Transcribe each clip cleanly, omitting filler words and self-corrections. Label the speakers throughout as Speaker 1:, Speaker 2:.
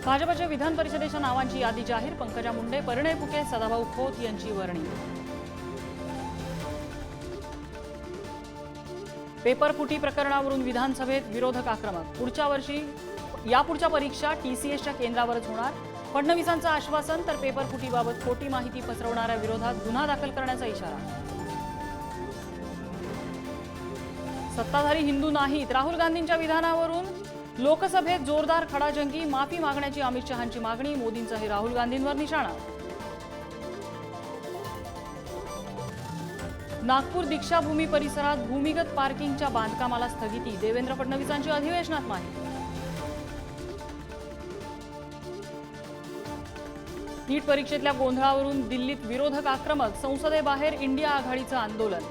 Speaker 1: भाजपच्या विधान परिषदेच्या नावांची यादी जाहीर. पंकजा मुंडे, परिणय फुके, सदाभाऊ खोत यांची वर्णी. पेपर फुटी प्रकरणावरून विधानसभेत विरोधक आक्रमक. यापुढच्या परीक्षा टीसीएसच्या केंद्रावरच होणार. फडणवीसांचं आश्वासन. तर पेपर फुटीबाबत खोटी माहिती पसरवणाऱ्या विरोधात गुन्हा दाखल करण्याचा इशारा. सत्ताधारी हिंदू नाहीत. राहुल गांधींच्या विधानावरून लोकसभेत जोरदार खडाजंगी. माफी मागण्याची अमित शहांची मागणी. मोदींचाही राहुल गांधींवर निशाणा. नागपूर दीक्षाभूमी परिसरात भूमिगत पार्किंगच्या बांधकामाला स्थगिती. देवेंद्र फडणवीसांची अधिवेशनात माहिती. नीट परीक्षेतल्या गोंधळावरून दिल्लीत विरोधक आक्रमक. संसदेबाहेर इंडिया आघाडीचं आंदोलन.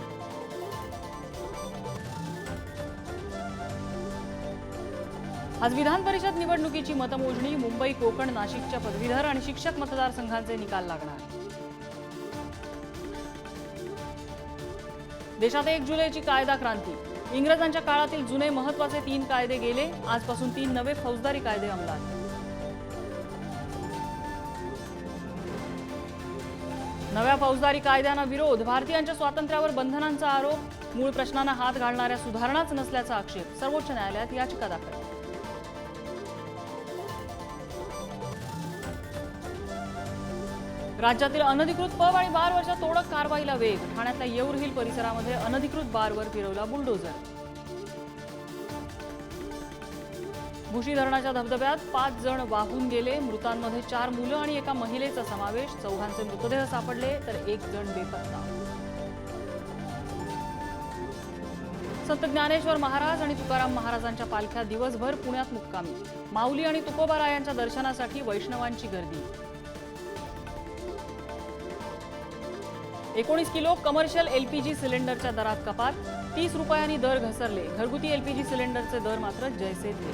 Speaker 1: आज विधान परिषद निवडणुकीची मतमोजणी. मुंबई, कोकण, नाशिकच्या पदवीधर आणि शिक्षक मतदारसंघांचे निकाल लागणार. देशात 1 जुलैची कायदा क्रांती. इंग्रजांच्या काळातील जुने महत्त्वाचे 3 कायदे गेले. आजपासून 3 नवे फौजदारी कायदे अंमलात. नव्या फौजदारी कायद्यांना विरोध. भारतीयांच्या स्वातंत्र्यावर बंधनांचा आरोप. मूळ प्रश्नांना हात घालणाऱ्या सुधारणाच नसल्याचा आक्षेप. सर्वोच्च न्यायालयात याचिका दाखल. राज्यातील अनधिकृत पब आणि बारवरच्या तोडक कारवाईला वेग. ठाण्यातल्या येऊर हिल परिसरामध्ये अनधिकृत बारवर फिरवला बुलडोझर. भुशी धरणाच्या धबधब्यात 5 जण वाहून गेले. मृतांमध्ये 4 मुलं आणि एका महिलेचा समावेश. 4 मृतदेह सापडले तर 1 जण बेपत्ता. संत ज्ञानेश्वर महाराज आणि तुकाराम महाराजांच्या पालख्या दिवसभर पुण्यात मुक्कामी. माऊली आणि तुकोबारायांच्या दर्शनासाठी वैष्णवांची गर्दी. 19 किलो कमर्शियल एलपीजी सिलेंडरच्या दरात कपात. 30 रुपयांनी दर घसरले. घरगुती एलपीजी सिलेंडरचे दर मात्र जैसे थे.